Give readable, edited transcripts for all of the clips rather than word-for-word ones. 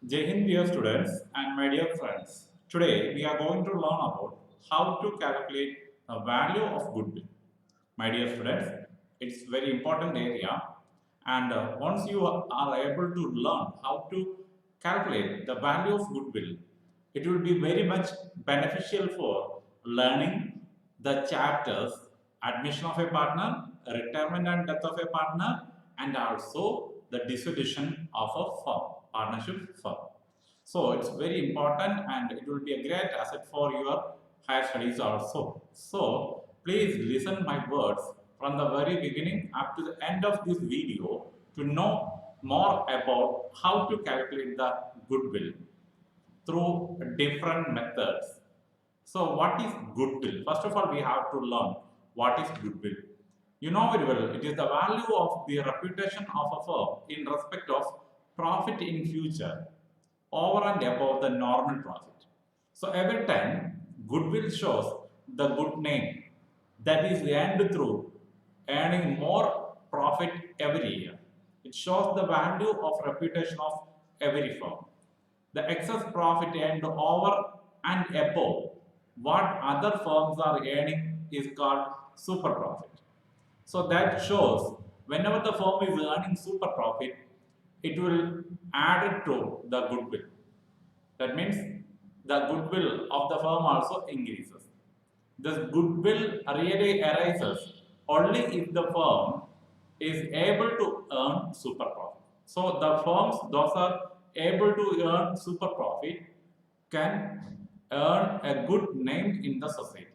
Jai Hind, dear students and my dear friends. Today we are going to learn about how to calculate the value of goodwill. My dear students, it's very important area, and once you are able to learn how to calculate the value of goodwill, it will be very much beneficial for learning the chapters admission of a partner, retirement and death of a partner, and also the dissolution of a firm, partnership firm. So it's very important and it will be a great asset for your higher studies also. So please listen my words from the very beginning up to the end of this video to know more about how to calculate the goodwill through different methods. So what is goodwill? First of all, we have to learn what is goodwill. You know very well, it is the value of the reputation of a firm in respect of profit in future over and above the normal profit. So every time goodwill shows the good name that is earned through earning more profit every year. It shows the value of reputation of every firm. The excess profit earned over and above what other firms are earning is called super profit. So that shows whenever the firm is earning super profit, it will add it to the goodwill. That means the goodwill of the firm also increases. This goodwill really arises only if the firm is able to earn super profit. So the firms those are able to earn super profit can earn a good name in the society.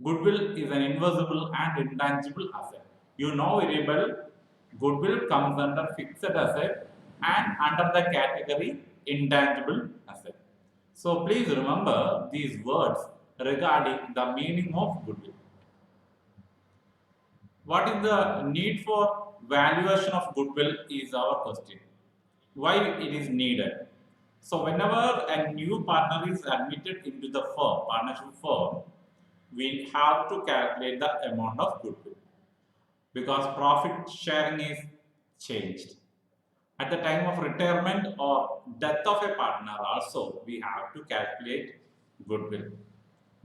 Goodwill is an invisible and intangible asset. You know very well, goodwill comes under fixed asset and under the category intangible asset. So please remember these words regarding the meaning of goodwill. What is the need for valuation of goodwill is our question. Why it is needed? So whenever a new partner is admitted into the firm, partnership firm, we have to calculate the amount of goodwill because profit sharing is changed. At the time of retirement or death of a partner also we have to calculate goodwill.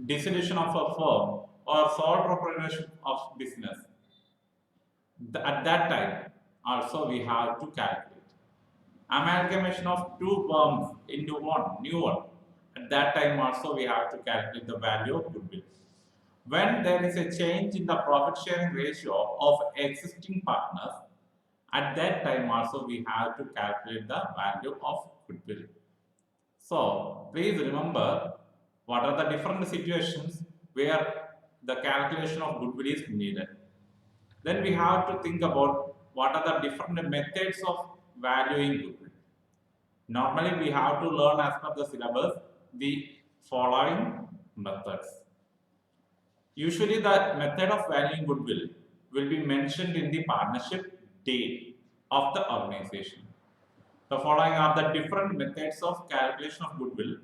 Dissolution of a firm or sole proprietorship of business. At that time also we have to calculate. Amalgamation of two firms into one, new one. At that time also we have to calculate the value of goodwill. When there is a change in the profit sharing ratio of existing partners, at that time also we have to calculate the value of goodwill. So please remember what are the different situations where the calculation of goodwill is needed. Then we have to think about what are the different methods of valuing goodwill. Normally we have to learn as per the syllabus the following methods. Usually the method of valuing goodwill will be mentioned in the partnership deed of the organization. The following are the different methods of calculation of goodwill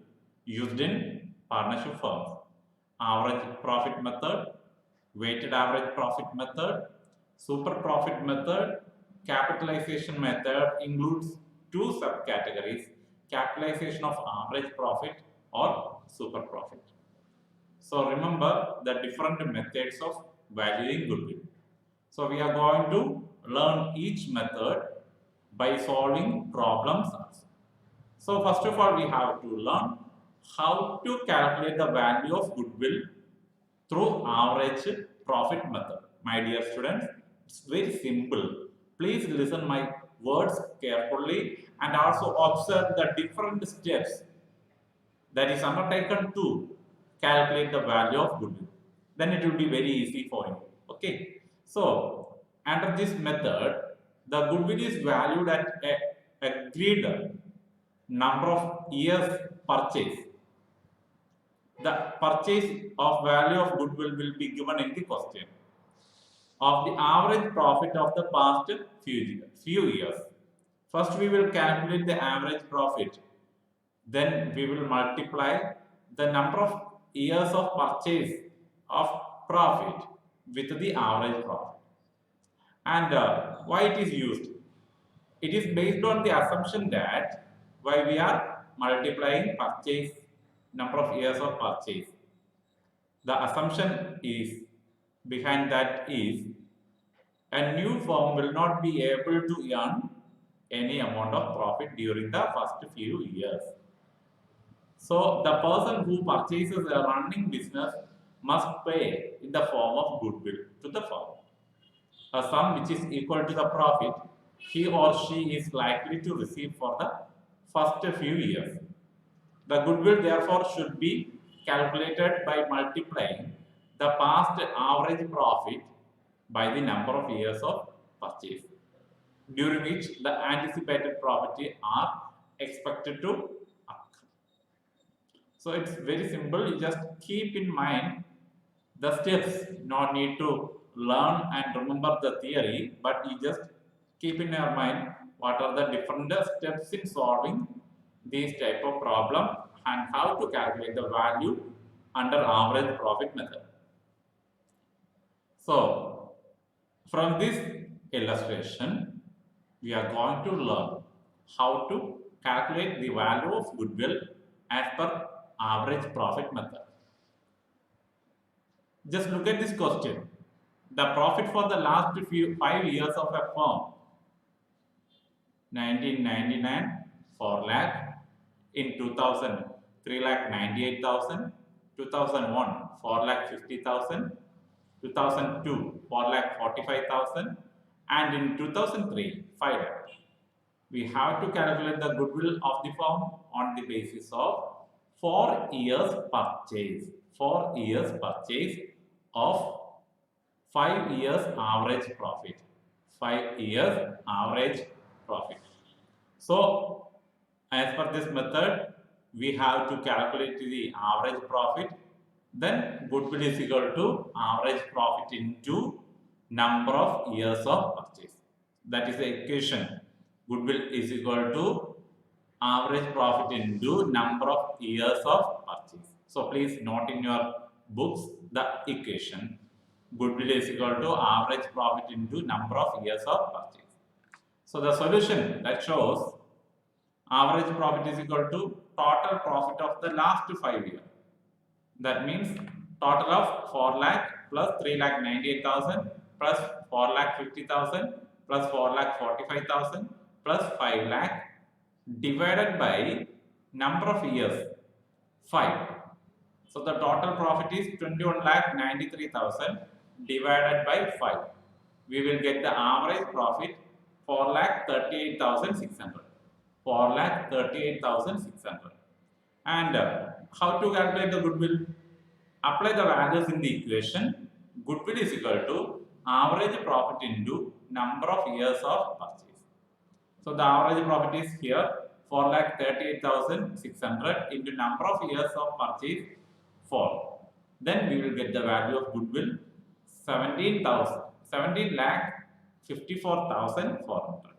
used in partnership firms. Average profit method, weighted average profit method, super profit method, capitalization method includes two subcategories, capitalization of average profit or super profit. So remember the different methods of valuing goodwill. So we are going to learn each method by solving problems also. So first of all we have to learn how to calculate the value of goodwill through average profit method. My dear students, it's very simple. Please listen my words carefully and also observe the different steps that is undertaken to calculate the value of goodwill. Then it will be very easy for you. Okay. So under this method, the goodwill is valued at a agreed number of years purchase. The purchase of value of goodwill will be given in the question of the average profit of the past few years. First, we will calculate the average profit. Then we will multiply the number of years of purchase of profit with the average profit. And why it is used? It is based on the assumption that Why we are multiplying purchase, number of years of purchase? The assumption is behind that is a new firm will not be able to earn any amount of profit during the first few years. So the person who purchases a running business must pay in the form of goodwill to the firm, a sum which is equal to the profit he or she is likely to receive for the first few years. The goodwill therefore should be calculated by multiplying the past average profit by the number of years of purchase during which the anticipated profit are expected to occur. So it's very simple. You just keep in mind the steps. No need to learn and remember the theory, but you just keep in your mind what are the different steps in solving these type of problem and how to calculate the value under average profit method. So from this illustration, we are going to learn how to calculate the value of goodwill as per average profit method. Just look at this question. The profit for the last 5 years of a firm, 1999, 4 lakh, in 2000, 3 lakh 98,000, 2001, 4 lakh 50,000, 2002, 4 lakh 45,000, and in 2003, 5 lakh. We have to calculate the goodwill of the firm on the basis of 4 years purchase. 4 years purchase of 5 years average profit. 5 years average profit. So, as per this method, we have to calculate the average profit. Then goodwill is equal to average profit into number of years of purchase. That is the equation. Goodwill is equal to average profit into number of years of purchase. So please note in your books the equation. Goodwill is equal to average profit into number of years of purchase. So the solution that shows average profit is equal to total profit of the last 5 years. That means total of 4 lakh plus 3 lakh 98,000 plus 4 lakh 50,000 plus 4 lakh 45,000 plus 5 lakh divided by number of years 5. So the total profit is 21 lakh 93,000 divided by 5. We will get the average profit 4 lakh 38,600. 4 lakh 38,600. And how to calculate the goodwill? Apply the values in the equation. Goodwill is equal to average profit into number of years of purchase. So the average profit is here 4 lakh 38,600 into number of years of purchase 4. Then we will get the value of goodwill 17 lakh 54,400.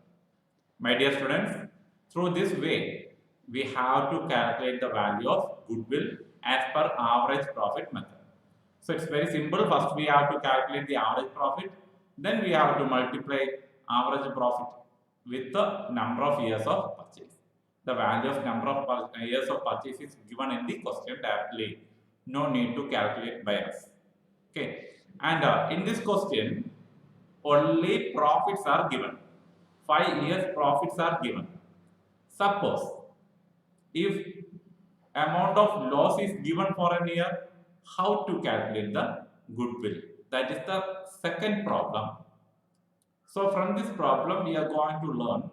My dear students, through this way, we have to calculate the value of goodwill as per average profit method. So it's very simple. First we have to calculate the average profit. Then we have to multiply average profit with the number of years of purchase. The value of number of years of purchase is given in the question directly. No need to calculate by us. Okay. And in this question, only profits are given. 5 years profits are given. Suppose if amount of loss is given for a year, how to calculate the goodwill? That is the second problem. So from this problem, we are going to learn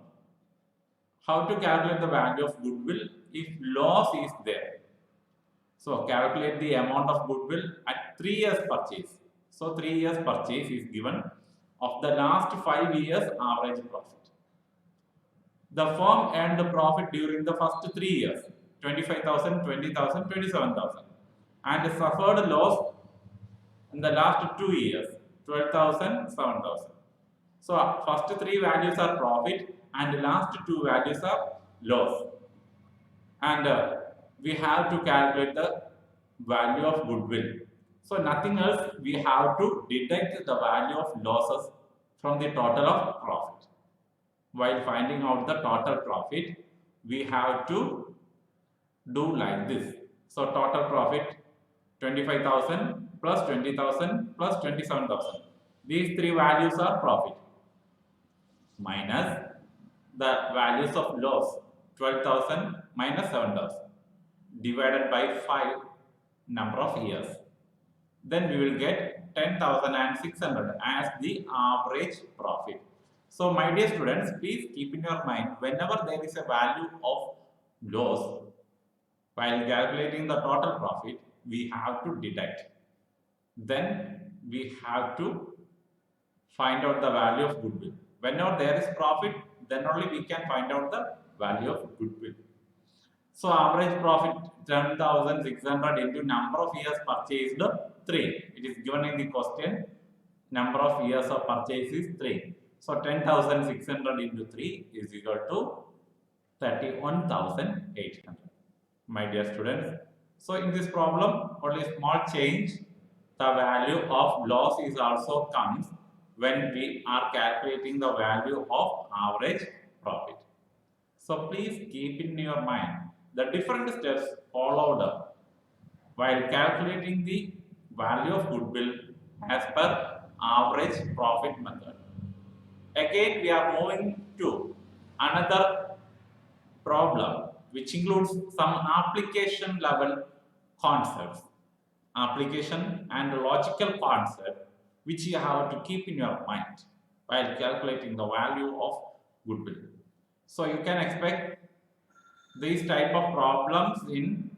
how to calculate the value of goodwill if loss is there. So calculate the amount of goodwill at 3 years purchase. So 3 years purchase is given of the last 5 years average profit. The firm earned the profit during the first 3 years, 25,000, 20,000, 27,000, and suffered loss in the last 2 years, 12,000, 7,000. So first 3 values are profit and the last 2 values are loss. And we have to calculate the value of goodwill. So nothing else, we have to deduct the value of losses from the total of profit. While finding out the total profit, we have to do like this. So total profit 25,000 plus 20,000 plus 27,000. These three values are profit minus the values of loss 12,000 minus 7,000 divided by 5 number of years. Then we will get 10,600 as the average profit. So my dear students, please keep in your mind whenever there is a value of loss while calculating the total profit, we have to deduct. Then we have to find out the value of goodwill. Whenever there is profit, then only we can find out the value of goodwill. So average profit 10,600 into number of years purchased 3. It is given in the question. Number of years of purchase is 3. So 10,600 into 3 is equal to 31,800. My dear students, so in this problem, only small change. The value of loss is also comes when we are calculating the value of average profit. So please keep in your mind the different steps followed up while calculating the value of goodwill as per average profit method. Again, we are moving to another problem which includes some application level concepts, application and logical concept which you have to keep in your mind while calculating the value of goodwill. So you can expect these type of problems in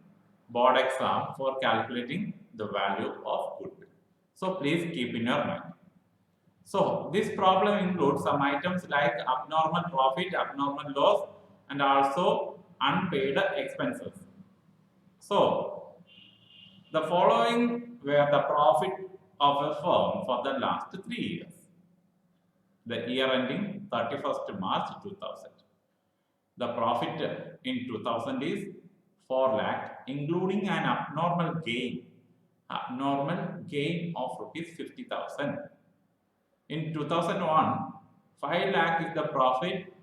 board exam for calculating the value of goodwill. So please keep in your mind. So this problem includes some items like abnormal profit, abnormal loss, and also unpaid expenses. So the following were the profit of a firm for the last 3 years. The year ending 31st March 2000. The profit in 2000 is 4 lakh, including an abnormal gain of rupees 50,000. In 2001, 5 lakh is the profit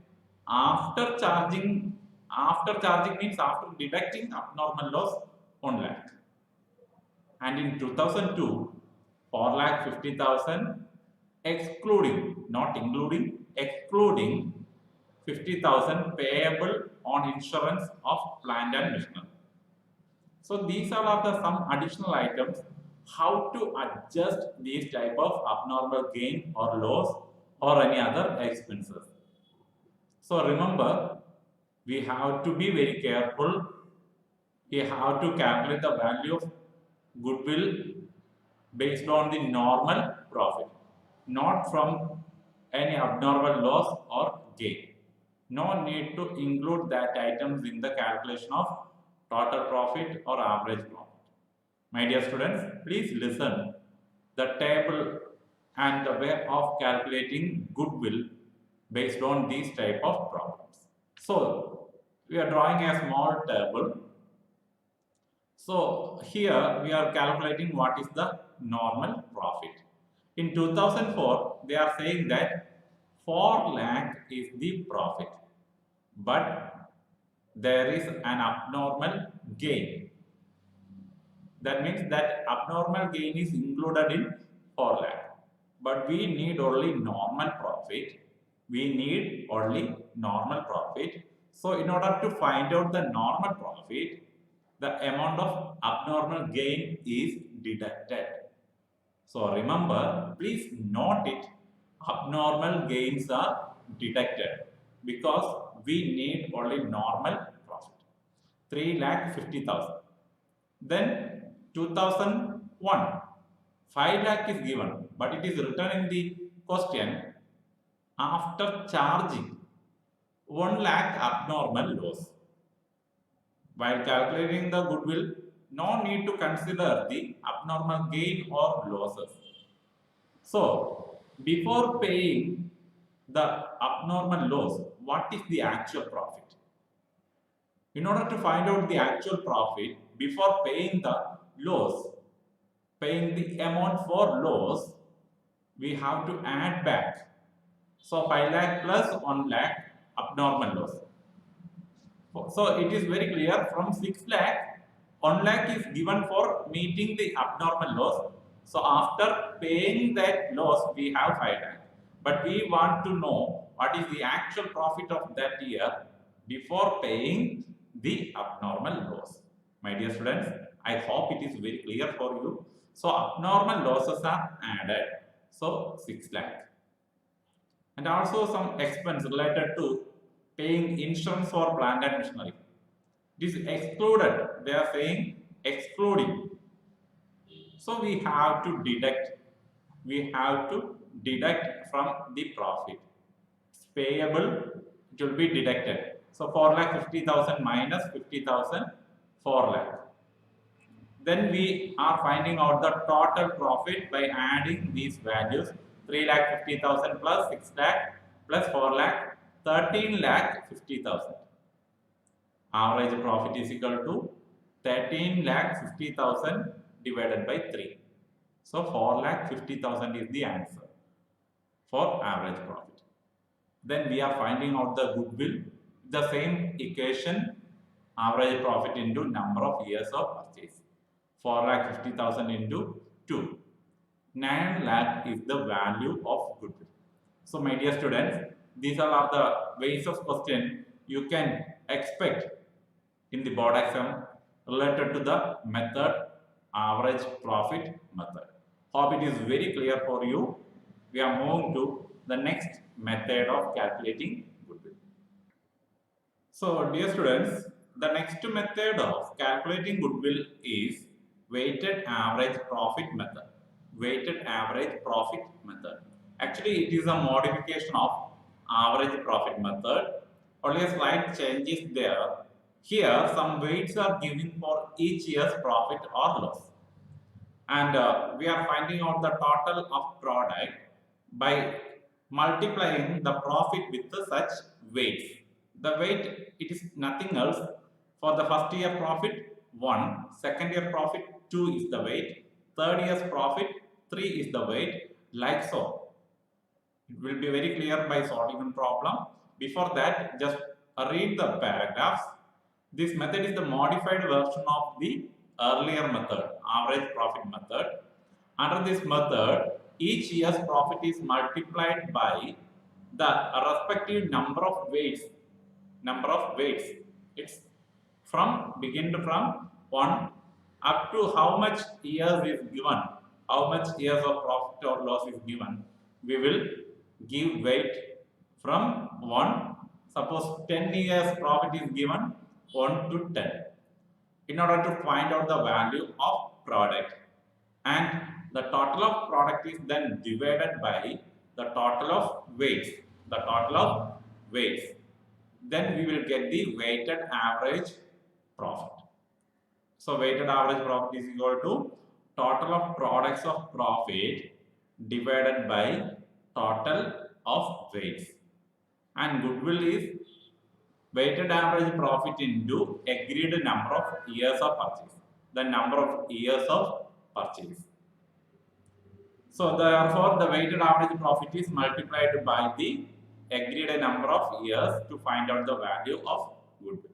after charging means after deducting abnormal loss 1 lakh. And in 2002, 4 lakh 50,000 excluding, not including, excluding 50,000 payable on insurance of plant and machinery. So these are the some additional items how to adjust these type of abnormal gain or loss or any other expenses. So remember, we have to be very careful. We have to calculate the value of goodwill based on the normal profit, not from any abnormal loss or gain. No need to include that items in the calculation of total profit or average profit. My dear students, please listen the table and the way of calculating goodwill based on these type of problems. So we are drawing a small table. So here we are calculating what is the normal profit. In 2004, they are saying that 4 lakh is the profit, but there is an abnormal gain. That means that abnormal gain is included in 4 lakh, but we need only normal profit. We need only normal profit. So in order to find out the normal profit, the amount of abnormal gain is deducted. So remember, please note it, abnormal gains are deducted because we need only normal profit. 3,50,000. Then 2001, 5 lakh is given, but it is written in the question after charging 1 lakh abnormal loss. While calculating the goodwill, no need to consider the abnormal gain or losses. So, before paying the abnormal loss, what is the actual profit? In order to find out the actual profit, before paying the loss, paying the amount for loss, we have to add back. So 5 lakh plus 1 lakh abnormal loss. So it is very clear from 6 lakh, 1 lakh is given for meeting the abnormal loss. So after paying that loss, we have 5 lakh. But we want to know what is the actual profit of that year before paying the abnormal loss. My dear students, I hope it is very clear for you. So abnormal losses are added. So 6 lakh. And also some expense related to paying insurance for plant and machinery. This is excluded. They are saying excluding. So we have to deduct. We have to deduct from the profit. It's payable. It will be deducted. So 4 lakh 50,000 minus 50,000, 4 lakh. Then we are finding out the total profit by adding these values. 3 lakh 50,000 plus 6 lakh plus 4 lakh, 13 lakh 50,000. Average profit is equal to 13 lakh 50,000 divided by 3. So 4 lakh 50,000 is the answer for average profit. Then we are finding out the goodwill. The same equation, average profit into number of years of purchase. 4 lakh 50,000 into 2. 9 lakh is the value of goodwill. So my dear students, these are the ways of question you can expect in the board exam related to the method average profit method. Hope it is very clear for you. We are moving to the next method of calculating goodwill. So dear students, the next method of calculating goodwill is weighted average profit method. Weighted average profit method. Actually, it is a modification of average profit method. Only a slight change is there. Here, some weights are given for each year's profit or loss. And we are finding out the total of product by multiplying the profit with such weights. The weight, it is nothing else. For the first year profit, 1. Second year profit, 2 is the weight. Third year's profit, 3 is the weight. Like so. It will be very clear by solving the problem. Before that, just read the paragraphs. This method is the modified version of the earlier method, average profit method. Under this method, each year's profit is multiplied by the respective number of weights. It's from 1 up to how much years is given, how much years of profit or loss is given. We will give weight from 1. Suppose 10 years profit is given, 1 to 10, in order to find out the value of product. And the total of product is then divided by the total of weights. Then we will get the weighted average profit. So weighted average profit is equal to total of products of profit divided by total of weights. And goodwill is weighted average profit into agreed number of years of purchase. The number of years of purchase. So therefore, the weighted average profit is multiplied by the agreed number of years to find out the value of goodwill.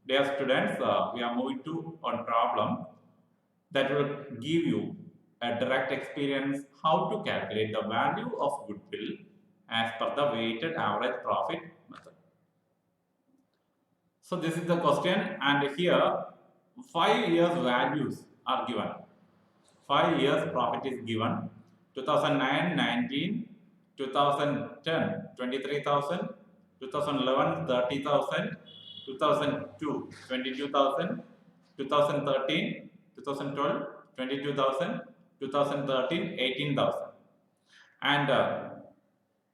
Dear students, we are moving to one problem that will give you a direct experience how to calculate the value of goodwill as per the weighted average profit method. So this is the question, and here 5 years values are given. 5 years profit is given. 2009, 19, 2010, 23,000, 2011, 30,000, 2002, 22,000, 2013, 2012, 22,000, 2013, 18,000. And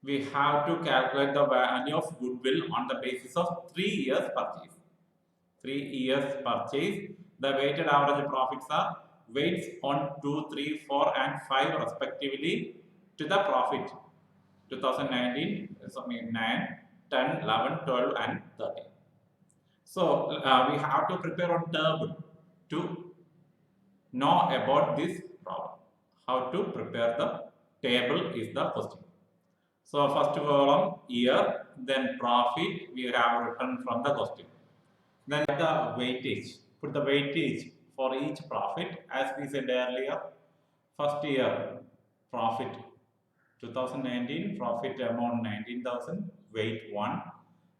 we have to calculate the value of goodwill on the basis of 3 years purchase. 3 years purchase. The weighted average profits are weights 1, 2, 3, 4, and 5 respectively to the profit. 2019, 9, 10, 11, 12, and 13. So we have to prepare a table to know about this problem. How to prepare the table is the question. So first column year, then profit we have written from the question. Then the weightage. Put the weightage for each profit. As we said earlier, first year profit 2019 profit amount 19,000, weight 1.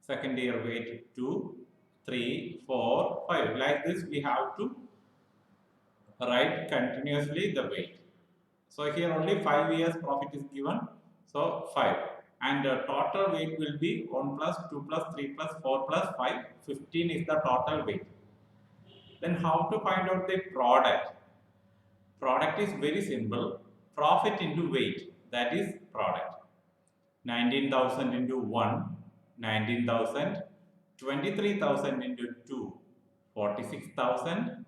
Second year weight 2, 3, 4, 5. Like this we have to write continuously the weight. So here only 5 years profit is given. So 5. And the total weight will be 1 plus 2 plus 3 plus 4 plus 5. 15 is the total weight. Then how to find out the product? Product is very simple. Profit into weight. That is product. 19,000 into 1, 19,000. 23,000 into 2, 46,000.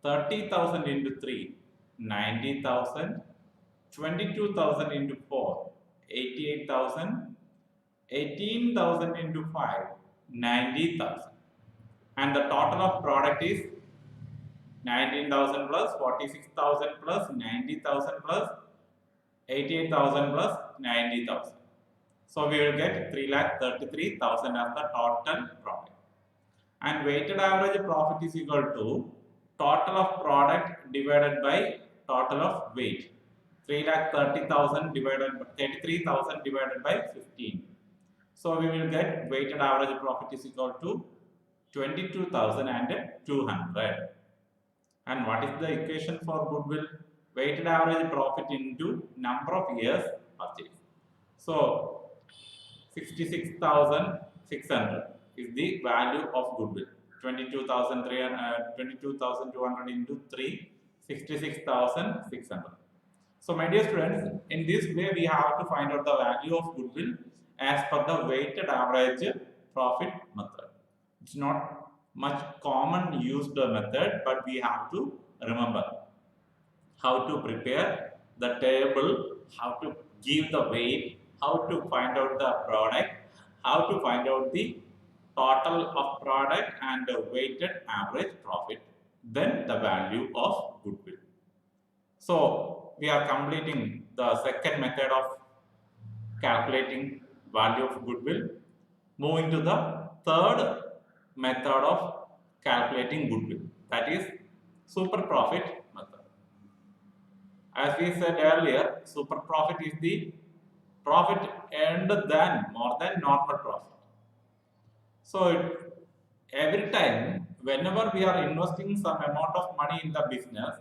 30,000 into 3, 90,000. 22,000 into 4, 88,000. 18,000 into 5, 90,000. And the total of product is 19,000 plus 46,000 plus 90,000 plus 88,000 plus 90,000. So we will get 3,33,000 as the total profit. And weighted average profit is equal to total of product divided by total of weight. 3,30,000 divided by 33,000 divided by 15. So we will get weighted average profit is equal to 22,200. And what is the equation for goodwill? Weighted average profit into number of years purchased. So 66,600 is the value of goodwill. 22,200 into 3, 66,600. So my dear students, in this way we have to find out the value of goodwill as per the weighted average profit method. It's not much common used method, but we have to remember how to prepare the table, how to give the weight, how to find out the product, how to find out the total of product and the weighted average profit, then the value of goodwill. So we are completing the second method of calculating value of goodwill. Moving to the third method of calculating goodwill, that is super profit method. As we said earlier, super profit is the profit earned than more than normal profit. So every time, whenever we are investing some amount of money in the business,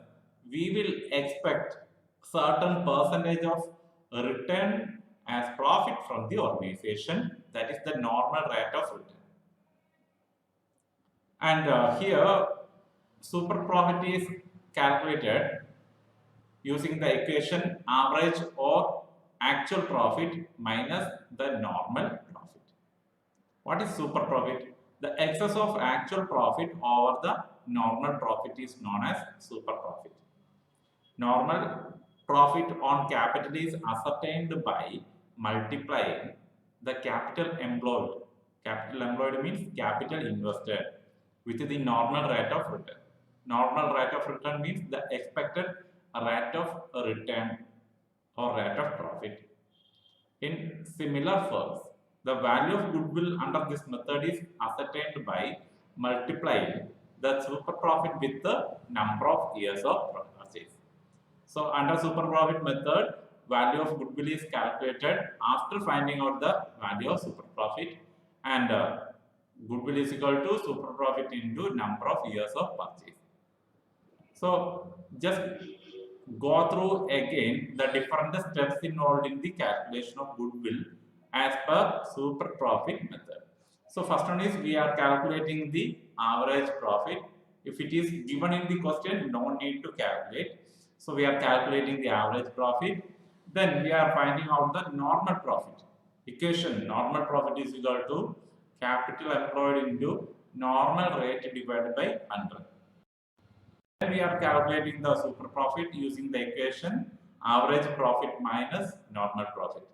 we will expect certain percentage of return as profit from the organization. That is the normal rate of return. And here, super profit is calculated using the equation average or actual profit minus the normal profit. What is super profit? The excess of actual profit over the normal profit is known as super profit. Normal profit on capital is ascertained by multiplying the capital employed. Capital employed means capital invested with the normal rate of return. Normal rate of return means the expected rate of return or rate of profit. In similar forms, the value of goodwill under this method is ascertained by multiplying the super profit with the number of years of purchase. So under super profit method, value of goodwill is calculated after finding out the value of super profit, and goodwill is equal to super profit into number of years of purchase. So just go through again the different steps involved in the calculation of goodwill as per super profit method. So first one is we are calculating the average profit. If it is given in the question, no need to calculate. So we are calculating the average profit. Then we are finding out the normal profit. Equation normal profit is equal to capital employed into normal rate divided by 100. Then we are calculating the super profit using the equation average profit minus normal profit.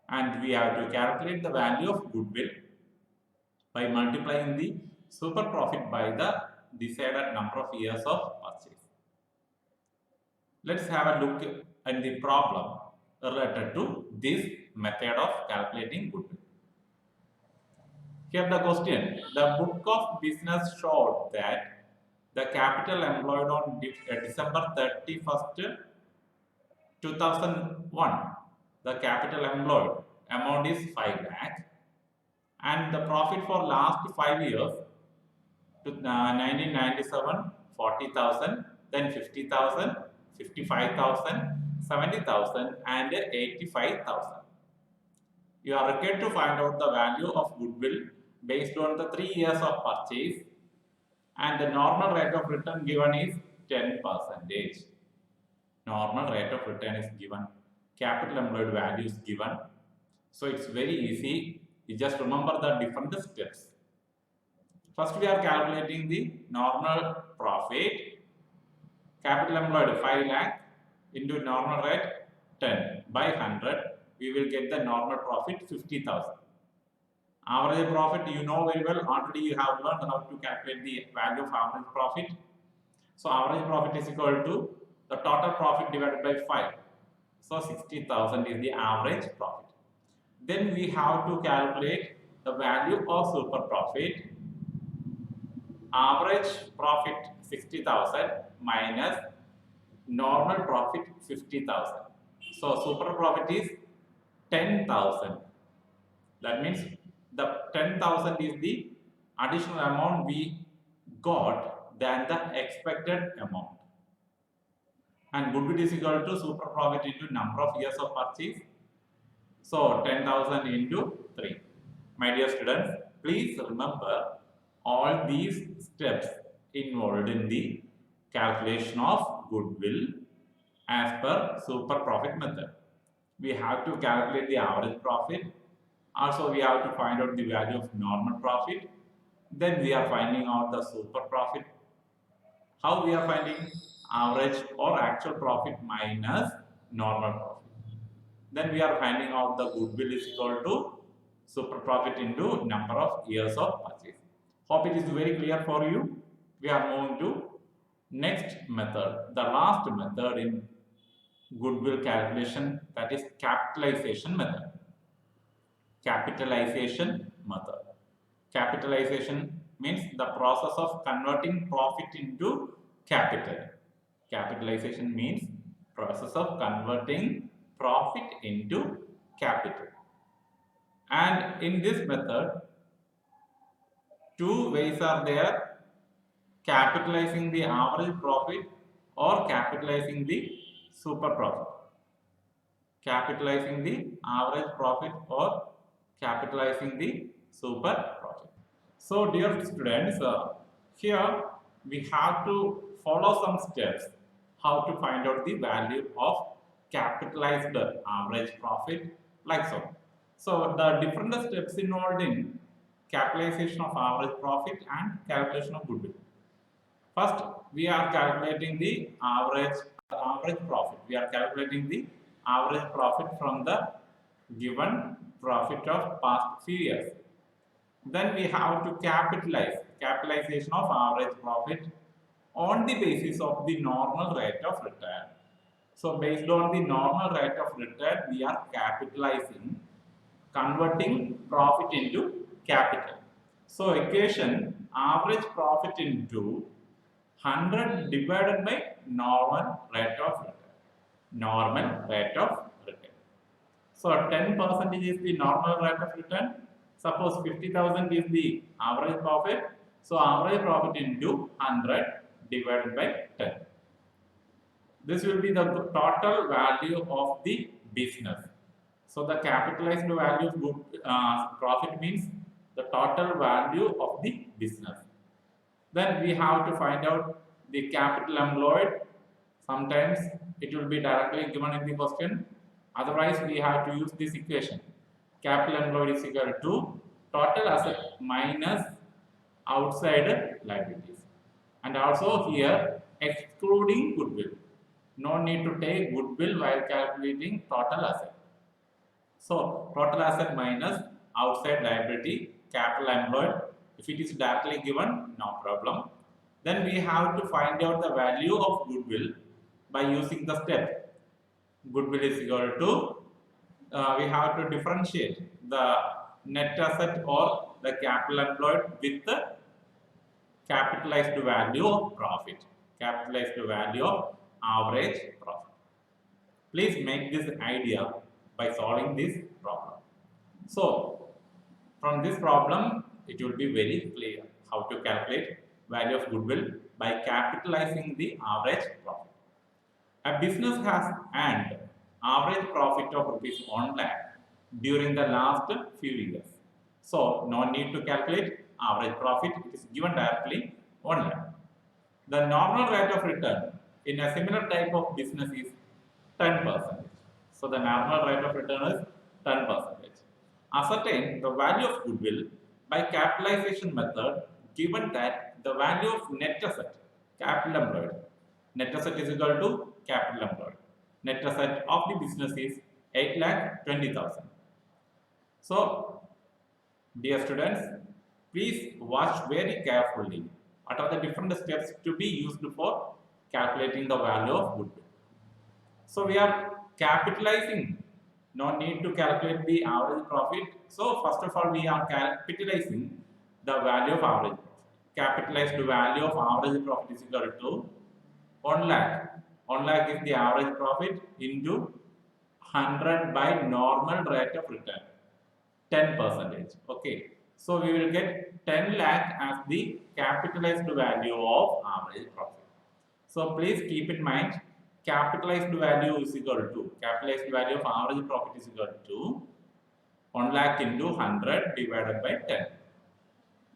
And we have to calculate the value of goodwill by multiplying the super profit by the decided number of years of purchase. Let's have a look at the problem related to this method of calculating goodwill. Here the question, the book of business showed that the capital employed on December 31st, 2001, the capital employed amount is 5 lakh and the profit for last 5 years to 1997, 40,000, then 50,000, 55,000, 70,000 and 85,000. You are required to find out the value of goodwill based on the 3 years of purchase and the normal rate of return given is 10%. Normal rate of return is given, capital employed value is given. So it's very easy. You just remember the different steps. First we are calculating the normal profit. Capital employed 5 lakh into normal rate 10 by 100. We will get the normal profit 50,000. Average profit, you know very well, already you have learned how to calculate the value of average profit. So average profit is equal to the total profit divided by 5. So 60,000 is the average profit. Then we have to calculate the value of super profit. Average profit 60,000 minus normal profit 50,000. So super profit is 10,000. That means the 10,000 is the additional amount we got than the expected amount. And goodwill is equal to super profit into number of years of purchase. So 10,000 into 3. My dear students, please remember all these steps involved in the calculation of goodwill as per super profit method. We have to calculate the average profit. Also, we have to find out the value of normal profit. Then we are finding out the super profit. How we are finding? Average or actual profit minus normal profit. Then we are finding out the goodwill is equal to super profit into number of years of purchase. Hope it is very clear for you. We are moving to next method, the last method in goodwill calculation, that is capitalization method. Capitalization method. Capitalization means the process of converting profit into capital. Capitalization means process of converting profit into capital. And in this method, two ways are there: capitalizing the average profit or capitalizing the super profit. Capitalizing the average profit or capitalizing the super profit. So dear students, here we have to follow some steps how to find out the value of capitalized average profit, like so. So the different steps involved in capitalization of average profit and calculation of goodwill. First, we are calculating the average profit. We are calculating the average profit from the given profit of past few years. Then we have to capitalization of average profit on the basis of the normal rate of return. So based on the normal rate of return, we are capitalizing, converting profit into capital. So equation, average profit into 100 divided by normal rate of return. Normal rate of return. So 10% is the normal rate of return. Suppose 50,000 is the average profit. So average profit into 100 divided by 10. This will be the total value of the business. So the capitalized value of good profit means the total value of the business. Then we have to find out the capital employed. Sometimes it will be directly given in the question. Otherwise, we have to use this equation. Capital employed is equal to total asset minus outside liabilities. And also here, excluding goodwill. No need to take goodwill while calculating total asset. So, total asset minus outside liability, capital employed. If it is directly given, no problem. Then we have to find out the value of goodwill by using the step. Goodwill is equal to, we have to differentiate the net asset or the capital employed with the capitalized value of profit, capitalized value of average profit. Please make this idea by solving this problem. So, from this problem, it will be very clear how to calculate value of goodwill by capitalizing the average profit. A business has earned average profit of rupees 1 lakh during the last few years. So, no need to calculate average profit, it is given directly 1 lakh. The normal rate of return in a similar type of business is 10%. So, the normal rate of return is 10%. Ascertain the value of goodwill by capitalization method given that the value of net asset, capital employed. Net asset is equal to capital employed. Net asset of the business is 8,20,000. So, dear students, please watch very carefully what are the different steps to be used for calculating the value of goodwill. So, we are capitalizing, no need to calculate the average profit. So, first of all, we are capitalizing the value of average profit. Capitalized value of average profit is equal to 1 lakh. 1 lakh is the average profit into 100 by normal rate of return, 10%. Okay. So, we will get 10 lakh as the capitalized value of average profit. So, please keep in mind, capitalized value is equal to, capitalized value of average profit is equal to 1 lakh into 100 divided by 10.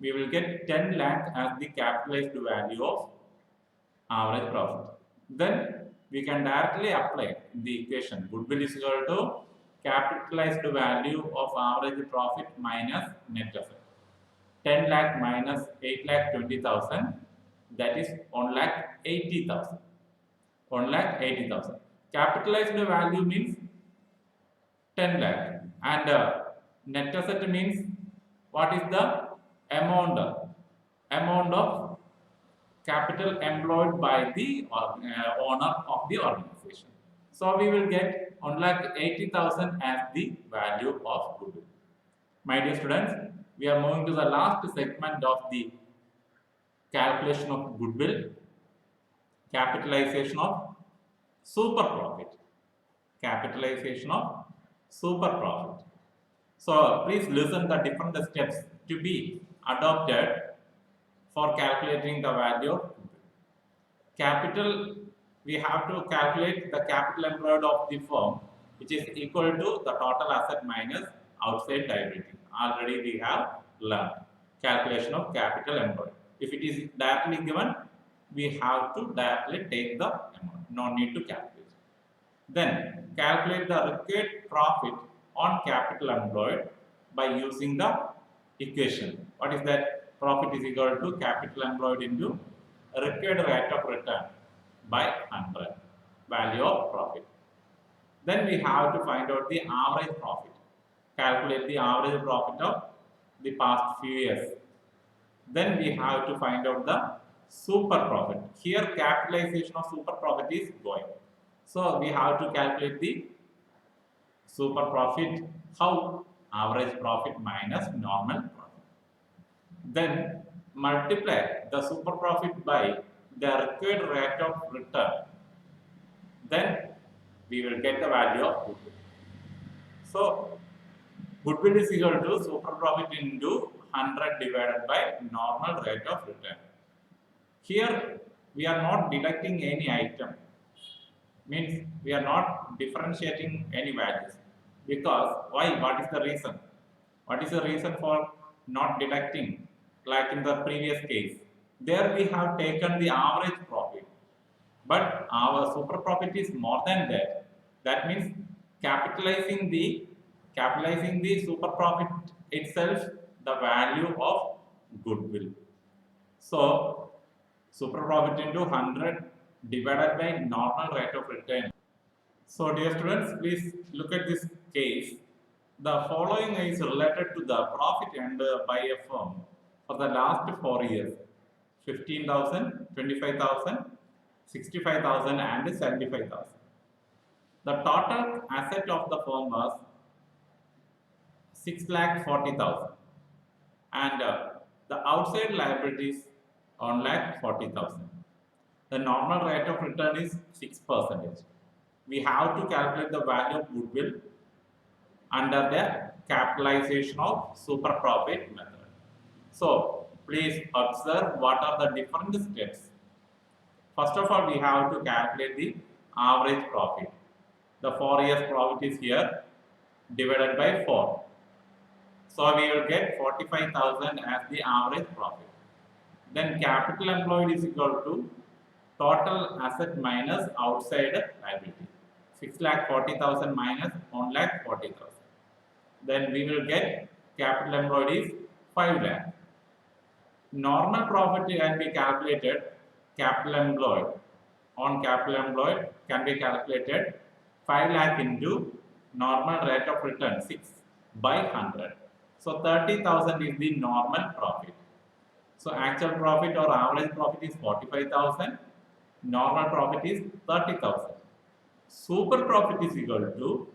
We will get 10 lakh as the capitalized value of average profit. Then we can directly apply the equation goodwill is equal to capitalized value of average profit minus net asset. 10 lakh minus 8,20,000, that is 1,80,000. 1,80,000. Capitalized value means 10 lakh and net asset means what is the amount of capital employed by the owner of the organization. So we will get 1,80,000 as the value of goodwill. My dear students, we are moving to the last segment of the calculation of goodwill, capitalization of super profit. Capitalization of super profit. So please listen the different steps to be adopted for calculating the value of goodwill. Capital, we have to calculate the capital employed of the firm, which is equal to the total asset minus outside liability. Already we have learned calculation of capital employed. If it is directly given, we have to directly take the amount. No need to calculate. Then calculate the required profit on capital employed by using the equation. What is that? Profit is equal to capital employed into required rate of return by 100, value of profit. Then we have to find out the average profit. Calculate the average profit of the past few years. Then we have to find out the super profit. Here capitalization of super profit is going. So we have to calculate the super profit. How? Average profit minus normal profit. Then multiply the super profit by the required rate of return. Then we will get the value of goodwill. So goodwill is equal to super profit into 100 divided by normal rate of return. Here we are not deducting any item, means we are not differentiating any values. Because why? What is the reason? What is the reason for not deducting? Like in the previous case, there we have taken the average profit, but our super profit is more than that. That means capitalizing the super profit itself the value of goodwill. So super profit into 100 divided by normal rate of return. So dear students, please look at this case. The following is related to the profit earned by a firm for the last 4 years: 15,000, 25,000, 65,000 and 75,000. The total asset of the firm was 6,40,000 and the outside liabilities 1,40,000. The normal rate of return is 6%. We have to calculate the value of goodwill under the capitalization of super profit method. So please observe what are the different steps. First of all, we have to calculate the average profit. The 4 years profit is here divided by 4. So we will get 45,000 as the average profit. Then capital employed is equal to total asset minus outside liability. 6,40,000 minus 1,40,000. Then we will get capital employed is 5 lakh. Normal profit can be calculated. Capital employed can be calculated 5 lakh into normal rate of return 6 by 100. So 30,000 is the normal profit. So actual profit or average profit is 45,000. Normal profit is 30,000. Super profit is equal to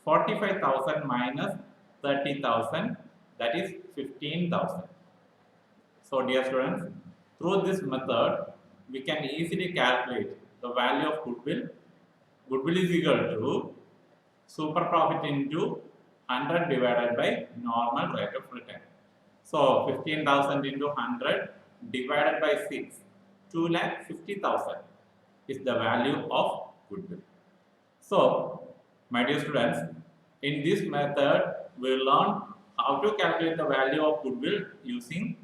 45,000 minus 30,000, that is 15,000. So dear students, through this method, we can easily calculate the value of goodwill. Goodwill is equal to super profit into 100 divided by normal rate of return. So 15,000 into 100 divided by 6, 2,50,000 is the value of goodwill. So, my dear students, in this method, we will learn how to calculate the value of goodwill using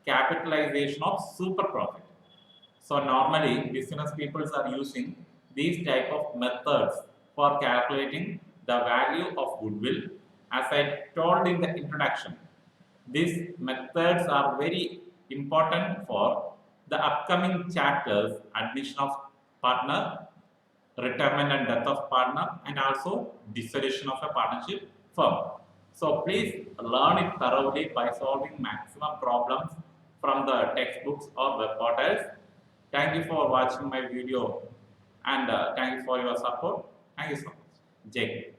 capitalization of super profit. So, normally business people are using these type of methods for calculating the value of goodwill. As I told in the introduction, these methods are very important for the upcoming chapters: admission of partner, retirement and death of partner, and also dissolution of a partnership firm. So please learn it thoroughly by solving maximum problems from the textbooks or web portals. Thank you for watching my video, and thank you for your support. Thank you so much. Jai.